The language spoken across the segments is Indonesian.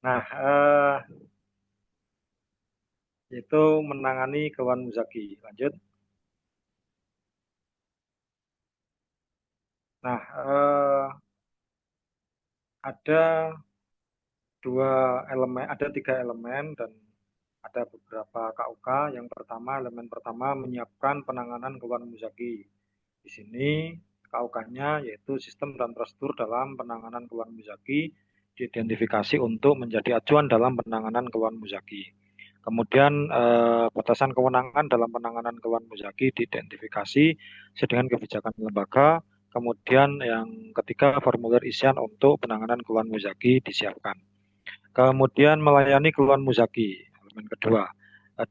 Nah, itu menangani keluhan muzaki. Lanjut. Nah, ada ada tiga elemen dan ada beberapa KUK. Yang pertama, elemen pertama menyiapkan penanganan keluhan muzaki. Di sini KUK-nya yaitu sistem dan prosedur dalam penanganan keluhan muzaki diidentifikasi untuk menjadi acuan dalam penanganan keluhan muzaki. Kemudian batasan kewenangan dalam penanganan keluhan muzaki diidentifikasi dengan kebijakan lembaga. Kemudian yang ketiga, formulir isian untuk penanganan keluhan muzaki disiapkan. Kemudian melayani keluhan muzaki. Elemen kedua,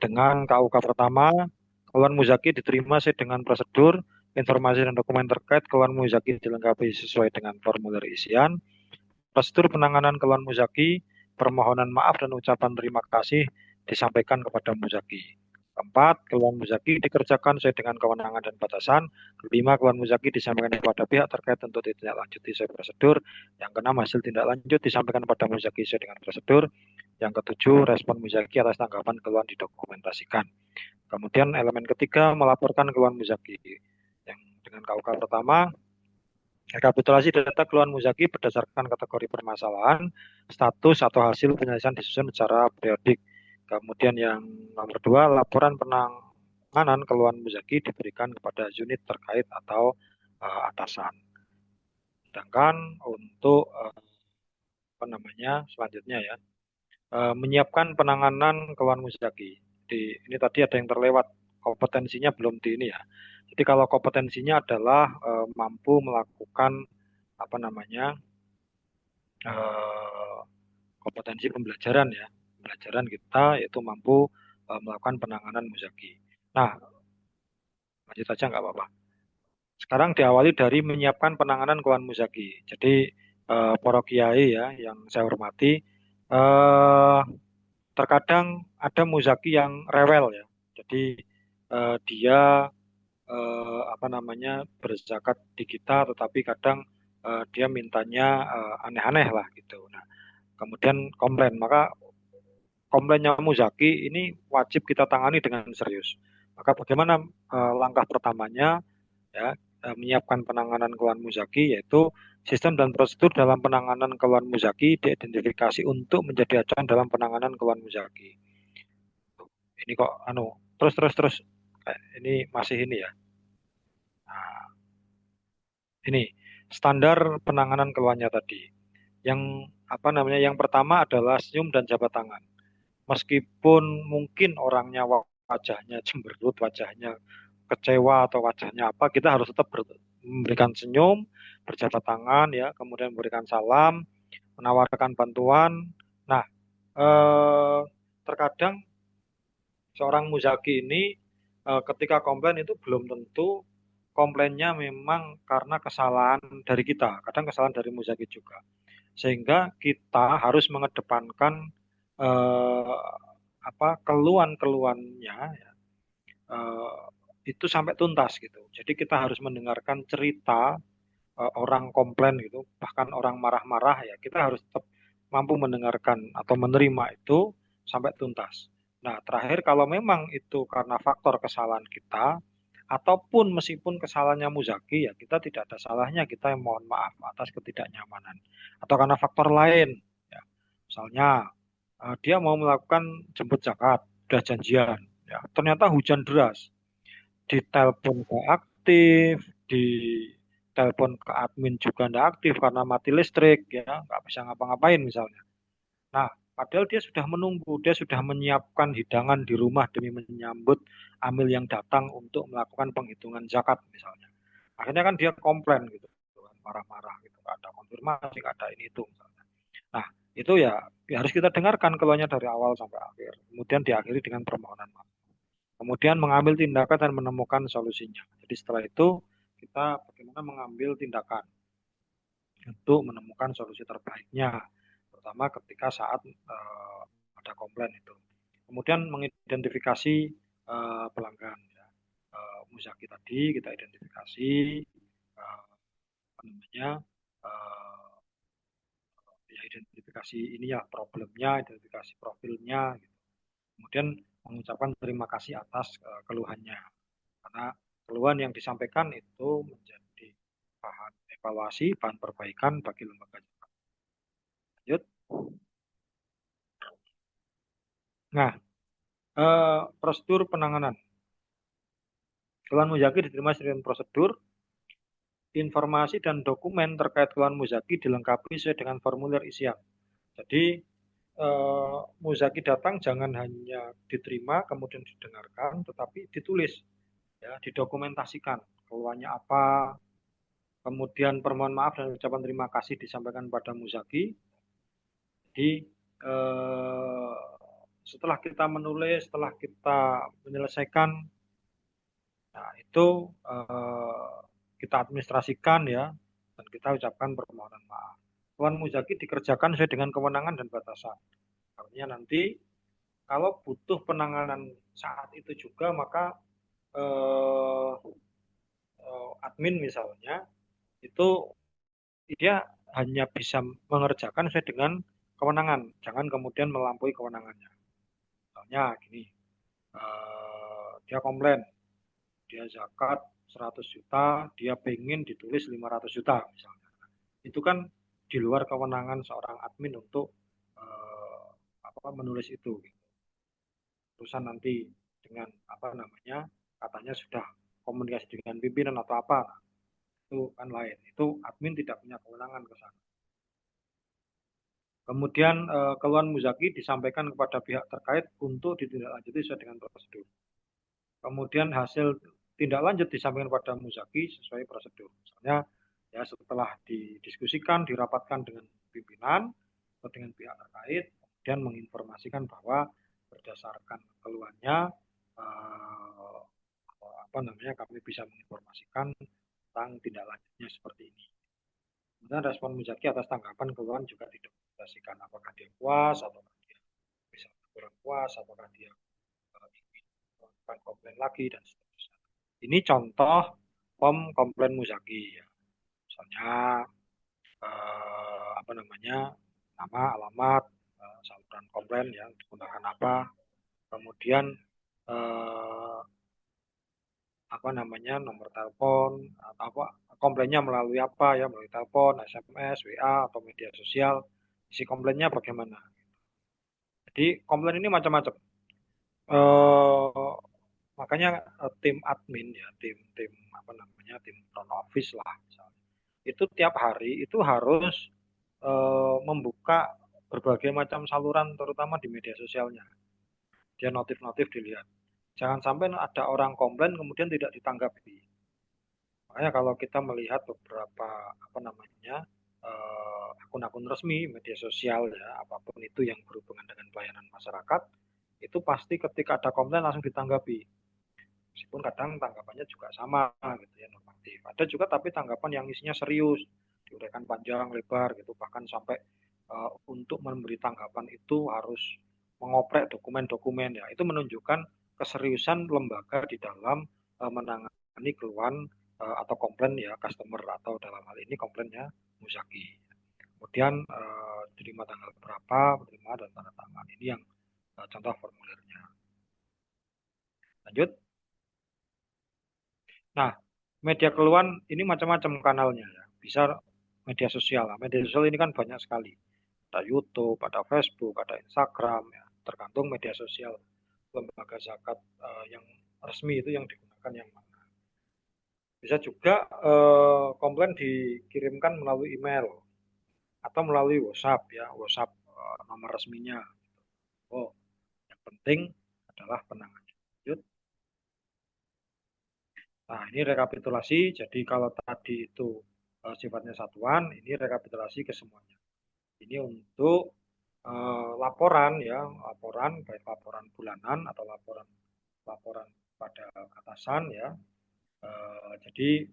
dengan KUK pertama, keluhan muzaki diterima sesuai dengan prosedur, informasi dan dokumen terkait keluhan muzaki dilengkapi sesuai dengan formulir isian, prosedur penanganan keluhan muzaki, permohonan maaf dan ucapan terima kasih disampaikan kepada muzaki. Keempat, keluhan muzaki dikerjakan sesuai dengan kewenangan dan batasan. Kelima, keluhan muzaki disampaikan kepada pihak terkait untuk ditindaklanjuti sesuai prosedur. Yang keenam, hasil tindak lanjut disampaikan kepada muzaki sesuai dengan prosedur. Yang ketujuh, respon muzaki atas tanggapan keluhan didokumentasikan. Kemudian elemen ketiga, melaporkan keluhan muzaki. Yang dengan KUK pertama, rekapitulasi data keluhan muzaki berdasarkan kategori permasalahan, status atau hasil penyelesaian disusun secara periodik. Kemudian yang nomor dua, laporan penanganan keluhan muzaki diberikan kepada unit terkait atau atasan. Sedangkan untuk apa namanya selanjutnya ya, menyiapkan penanganan keluhan muzaki. Ini tadi ada yang terlewat, kompetensinya belum di ini ya. Jadi kalau kompetensinya adalah mampu melakukan apa namanya eh, kompetensi pembelajaran ya. Pembelajaran kita yaitu mampu melakukan penanganan muzaki. Nah, lanjut saja nggak apa-apa. Sekarang diawali dari menyiapkan penanganan keluhan muzaki. Jadi para kiai ya yang saya hormati, eh, terkadang ada muzaki yang rewel ya. Jadi dia apa namanya berzakat di kita, tetapi kadang dia mintanya aneh-aneh lah gitu. Nah, kemudian komplain. Maka komplainnya Muzaki ini wajib kita tangani dengan serius. Maka bagaimana langkah pertamanya ya, menyiapkan penanganan keluhan Muzaki yaitu sistem dan prosedur dalam penanganan keluhan Muzaki diidentifikasi untuk menjadi acuan dalam penanganan keluhan Muzaki. Ini kok terus terus terus ini masih ini ya. Nah, ini standar penanganan keluhannya tadi. Yang apa namanya? Yang pertama adalah senyum dan jabat tangan. Meskipun mungkin orangnya wajahnya cemberut, wajahnya kecewa atau wajahnya apa, kita harus tetap memberikan senyum, berjabat tangan ya, kemudian memberikan salam, menawarkan bantuan. Nah, eh, terkadang seorang muzaki ini ketika komplain itu belum tentu komplainnya memang karena kesalahan dari kita, kadang kesalahan dari muzaki juga. Sehingga kita harus mengedepankan eh, apa keluhan-keluhannya ya, eh, itu sampai tuntas gitu. Jadi kita harus mendengarkan cerita orang komplain gitu, bahkan orang marah-marah ya, kita harus tetap mampu mendengarkan atau menerima itu sampai tuntas. Nah, terakhir kalau memang itu karena faktor kesalahan kita, ataupun meskipun kesalahannya Muzaki ya kita tidak ada salahnya kita yang mohon maaf atas ketidaknyamanan. Atau karena faktor lain, ya. Misalnya dia mau melakukan jemput zakat, udah janjian, ya. Ternyata hujan deras, di telepon gak aktif, di telepon ke admin juga nggak aktif karena mati listrik, ya nggak bisa ngapa-ngapain misalnya. Nah, padahal dia sudah menunggu, dia sudah menyiapkan hidangan di rumah demi menyambut amil yang datang untuk melakukan penghitungan zakat misalnya. Akhirnya kan dia komplain gitu, kan, marah-marah gitu, nggak ada konfirmasi, nggak ada ini itu misalnya. Nah, itu ya, ya harus kita dengarkan keluhannya dari awal sampai akhir. Kemudian diakhiri dengan permohonan maaf. Kemudian mengambil tindakan dan menemukan solusinya. Jadi setelah itu kita bagaimana mengambil tindakan untuk menemukan solusi terbaiknya, terutama ketika saat ada komplain itu. Kemudian mengidentifikasi pelanggan. Ya. Muzaki tadi kita identifikasi apa namanya, uh, ya identifikasi ini ya problemnya, identifikasi profilnya, gitu. Kemudian mengucapkan terima kasih atas keluhannya. Karena keluhan yang disampaikan itu menjadi bahan evaluasi, bahan perbaikan bagi lembaga zakat. Lanjut. Nah, prosedur penanganan. Keluhan muzaki diterima dengan prosedur. Informasi dan dokumen terkait keluhan muzaki dilengkapi sesuai dengan formulir isian. Jadi muzaki datang jangan hanya diterima kemudian didengarkan, tetapi ditulis, ya, didokumentasikan keluhannya apa, kemudian permohonan maaf dan ucapan terima kasih disampaikan pada muzaki. Jadi setelah kita menulis, setelah kita menyelesaikan, nah itu kita administrasikan ya, dan kita ucapkan permohonan maaf. Keluhan muzaki dikerjakan sesuai dengan kewenangan dan batasan. Artinya nanti kalau butuh penanganan saat itu juga, maka eh, admin misalnya itu dia hanya bisa mengerjakan sesuai dengan kewenangan, jangan kemudian melampaui kewenangannya. Misalnya gini, dia komplain, dia zakat 100 juta, dia pengen ditulis 500 juta misalnya. Itu kan di luar kewenangan seorang admin untuk menulis itu. Urusan nanti dengan katanya sudah komunikasi dengan pimpinan atau apa, itu kan lain. Itu admin tidak punya kewenangan ke sana. Kemudian keluhan muzaki disampaikan kepada pihak terkait untuk ditindaklanjuti sesuai dengan prosedur. Kemudian hasil tindak lanjut disampaikan kepada muzaki sesuai prosedur. Misalnya ya setelah didiskusikan, dirapatkan dengan pimpinan atau dengan pihak terkait, kemudian menginformasikan bahwa berdasarkan keluhannya kami bisa menginformasikan tentang tindak lanjutnya seperti ini. Kemudian respon muzaki atas tanggapan keluhan juga didokumentasikan, apakah dia puas, apakah dia bisa kurang puas, apakah dia ingin melakukan komplain lagi, dan seterusnya. Ini contoh form komplain muzaki ya. Misalnya nama, alamat, saluran komplain yang digunakan apa, kemudian nomor telepon, komplainnya melalui apa ya, melalui telepon, SMS, WA atau media sosial, isi komplainnya bagaimana. Jadi komplain ini macam-macam. Makanya tim admin ya, tim tim front office lah misalnya, itu tiap hari itu harus membuka berbagai macam saluran, terutama di media sosialnya. Dia notif-notif dilihat. Jangan sampai ada orang komplain kemudian tidak ditanggapi. Makanya kalau kita melihat beberapa akun-akun resmi media sosial ya, apapun itu yang berhubungan dengan pelayanan masyarakat, itu pasti ketika ada komplain langsung ditanggapi. Meskipun kadang tanggapannya juga sama gitu ya, normatif. Ada juga tapi tanggapan yang isinya serius, diuraikan panjang lebar gitu, bahkan sampai untuk memberi tanggapan itu harus mengoprek dokumen-dokumen ya. Itu menunjukkan keseriusan lembaga di dalam menangani keluhan atau komplain ya customer, atau dalam hal ini komplainnya muzaki. Kemudian terima tanggal berapa, terima dan tanda tangan. Ini yang contoh formulirnya. Lanjut. Nah, media keluhan ini macam-macam kanalnya ya. Bisa media sosial. Nah, media sosial ini kan banyak sekali. Ada YouTube, ada Facebook, ada Instagram ya. Tergantung media sosial lembaga zakat yang resmi itu yang digunakan yang mana. Bisa juga komplain dikirimkan melalui email atau melalui WhatsApp ya, WhatsApp nomor resminya. Oh, yang penting adalah penanganan. Lanjut. Nah, ini rekapitulasi. Jadi kalau tadi itu sifatnya satuan, ini rekapitulasi ke semuanya. Ini untuk laporan ya, laporan baik laporan bulanan atau laporan laporan pada atasan ya. Jadi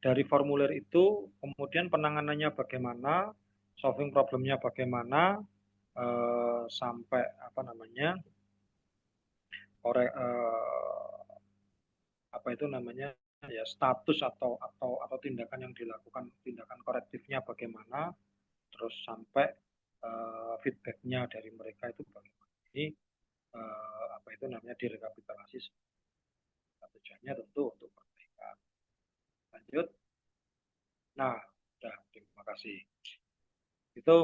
dari formulir itu kemudian penanganannya bagaimana, solving problemnya bagaimana, sampai korek ya, status atau tindakan yang dilakukan, tindakan korektifnya bagaimana, terus sampai feedbacknya dari mereka itu bagaimana. Ini apa itu namanya direkapitulasi. Tujuannya tentu untuk perbaikan. Lanjut. Nah, udah, terima kasih. Itu